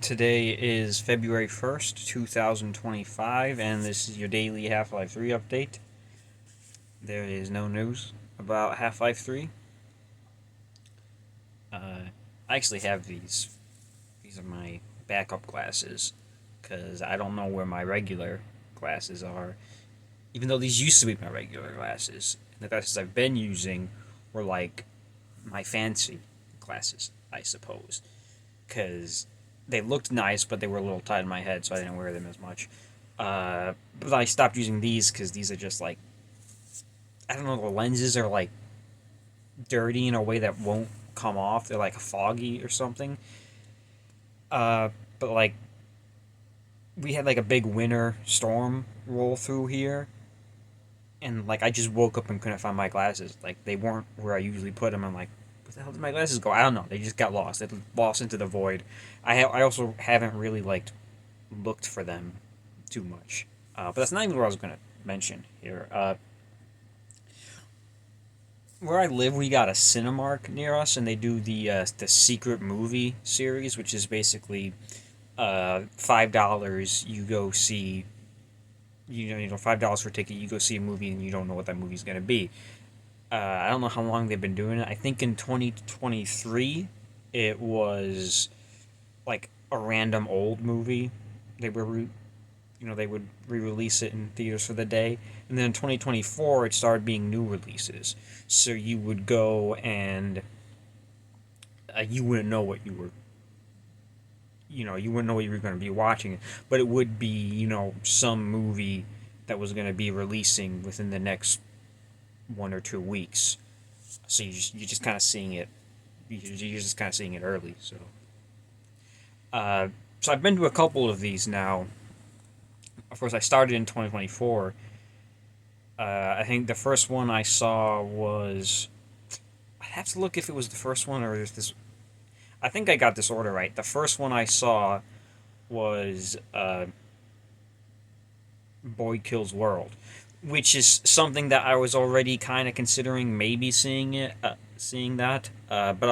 Today is February 1st, 2025, and this is your daily Half Life 3 update. There is no news about Half Life 3. I actually have these. These are my backup glasses, because I don't know where my regular glasses are, even though these used to be my regular glasses. And the glasses I've been using were like my fancy glasses, I suppose, because they looked nice, but they were a little tight in my head, so I didn't wear them as much. But I stopped using these because these are just like, I don't know, the lenses are like dirty in a way that won't come off. They're like foggy or something. But like, we had like a big winter storm roll through here, and like I just woke up and couldn't find my glasses. Like they weren't where I usually put them. I'm like, where the hell did my glasses go? I don't know. They just got lost. They lost into the void. I also haven't really like looked for them too much. But that's not even what I was gonna mention here. Where I live, we got a Cinemark near us, and they do the secret movie series, which is basically $5. You go see, $5 for a ticket. You go see a movie, and you don't know what that movie's gonna be. I don't know how long they've been doing it. I think in 2023, it was like a random old movie. They were they would re-release it in theaters for the day, and then in 2024 it started being new releases, so you would go and you wouldn't know what you wouldn't know what you were going to be watching, but it would be some movie that was going to be releasing within the next 1 or 2 weeks, so you're just kind of seeing it, you're just kind of seeing it early. So I've been to a couple of these now. Of course, I started in 2024. I think the first one I saw was. I have to look if it was the first one or if this. I think I got this order right. The first one I saw was Boy Kills World, which is something that I was already kind of considering maybe seeing that. But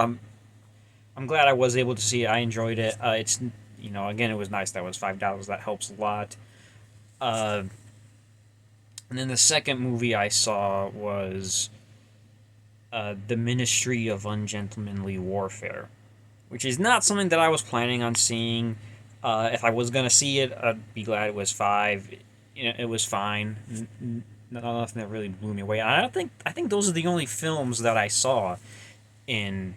I'm glad I was able to see it. I enjoyed it. It's again, it was nice that it was $5. That helps a lot. Uh, And then the second movie I saw was The Ministry of Ungentlemanly Warfare, which is not something that I was planning on seeing. If I was going to see it, I'd be glad it was five. It was fine. Nothing that really blew me away. I think those are the only films that I saw in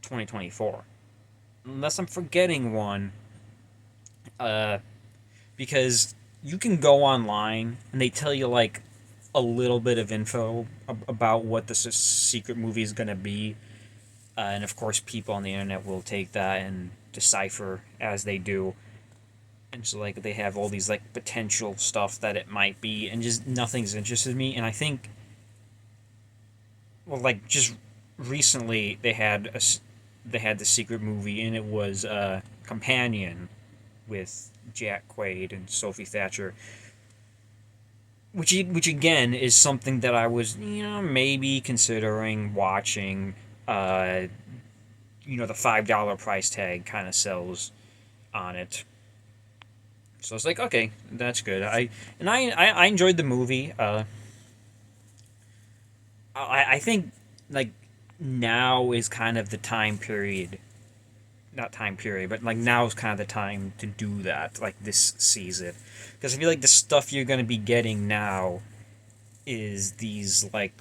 2024. Unless I'm forgetting one. Uh, because you can go online and they tell you like a little bit of info about what the secret movie is going to be, and of course people on the internet will take that and decipher as they do, and so like they have all these like potential stuff that it might be, and just nothing's interested me. And I think, well, like just recently they had the secret movie, and it was Companion with Jack Quaid and Sophie Thatcher, which again is something that I was maybe considering watching. Uh, the $5 price tag kind of sells on it, so it's like, okay, that's good. I enjoyed the movie. I think like now is kind of the time period, not time period, but like now is kind of the time to do that, like this season, because I feel like the stuff you're gonna be getting now is these like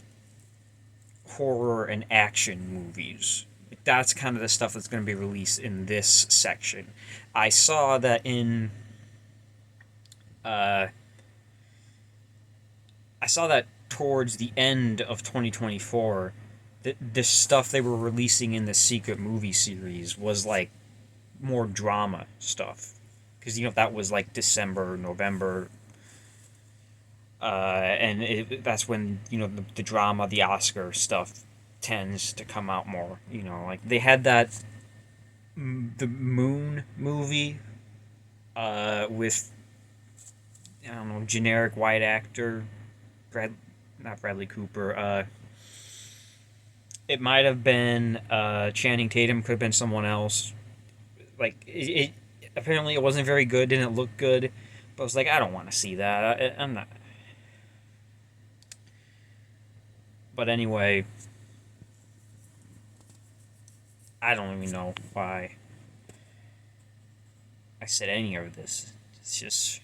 horror and action movies. Like, that's kind of the stuff that's gonna be released in this section. I saw that in uh, I saw that towards the end of 2024. The stuff they were releasing in the secret movie series was like more drama stuff, because that was like December, November, and that's when the drama, the Oscar stuff tends to come out more. Like they had that the Moon movie with, I don't know, generic white actor, Brad not Bradley Cooper. It might have been Channing Tatum. Could have been someone else. Like apparently it wasn't very good, didn't look good. But I was like, I don't want to see that. I'm not. But anyway, I don't even know why I said any of this. It's just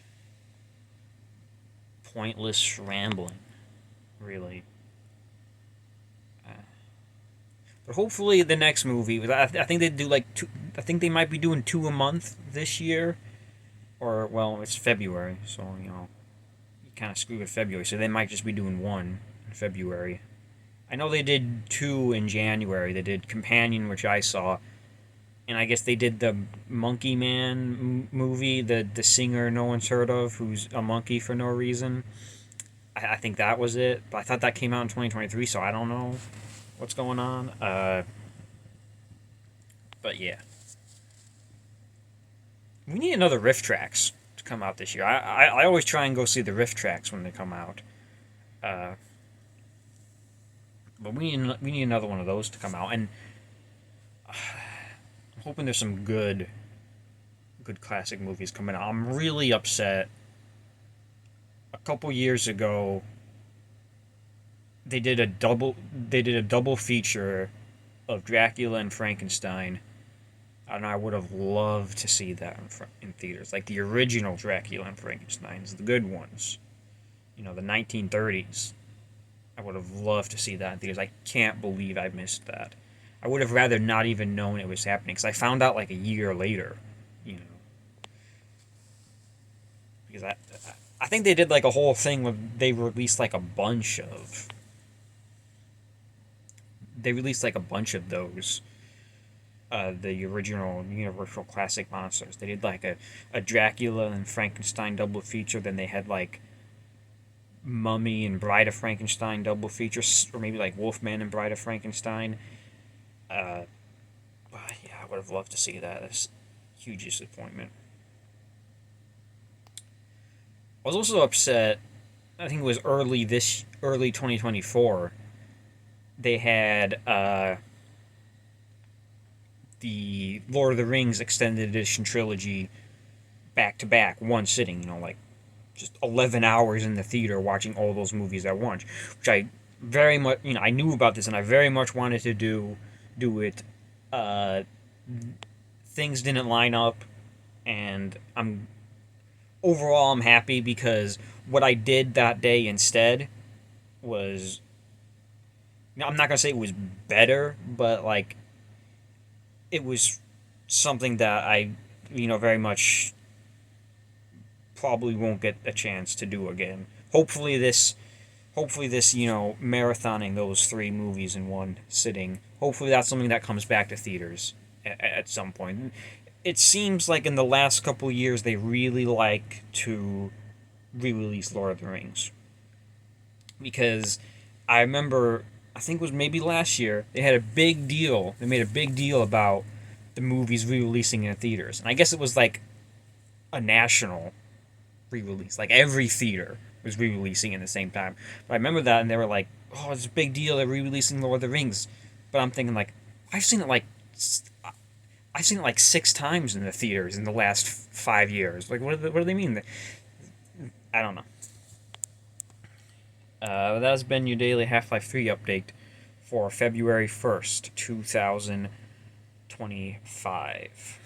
pointless rambling, really. But hopefully the next movie, I think they do like two. I think they might be doing two a month this year, or well, it's February, so you kind of screw with February. So they might just be doing one in February. I know they did two in January. They did Companion, which I saw, and I guess they did the Monkey Man movie, the singer no one's heard of, who's a monkey for no reason. I think that was it, but I thought that came out in 2023, so I don't know what's going on. But yeah, we need another Riff Tracks to come out this year. I always try and go see the Riff Tracks when they come out. Uh, but we need another one of those to come out, and I'm hoping there's some good classic movies coming out. I'm really upset. A couple years ago, they did a double feature of Dracula and Frankenstein, and I would have loved to see that in theaters, like the original Dracula and Frankenstein's, the good ones, the 1930s. I would have loved to see that in theaters. I can't believe I missed that. I would have rather not even known it was happening because I found out like a year later, you know, because I think they did like a whole thing where they released like a bunch of those the original Universal Classic monsters. They did like a Dracula and Frankenstein double feature. Then they had like Mummy and Bride of Frankenstein double features, or maybe like Wolfman and Bride of Frankenstein. Uh, yeah, I would have loved to see that. That's a huge disappointment. I was also upset. I think it was early 2024. They had the Lord of the Rings extended edition trilogy back to back, one sitting. Like just 11 hours in the theater watching all those movies at once, which I very much, I knew about this and I very much wanted to do it. Uh, Things didn't line up, and I'm happy because what I did that day instead was, I'm not gonna say it was better, but like it was something that I, very much probably won't get a chance to do again. Hopefully this, marathoning those three movies in one sitting. Hopefully that's something that comes back to theaters at some point. It seems like in the last couple of years they really like to re-release Lord of the Rings because I remember, I think it was maybe last year, they had a big deal. They made a big deal about the movies re-releasing in theaters, and I guess it was like a national re-release. Like every theater was re-releasing at the same time. But I remember that, and they were like, "Oh, it's a big deal. They're re-releasing Lord of the Rings." But I'm thinking like, I've seen it like, I've seen it like 6 times in the theaters in the last 5 years. Like, what do they mean? I don't know. That has been your daily Half-Life 3 update for February 1st, 2025.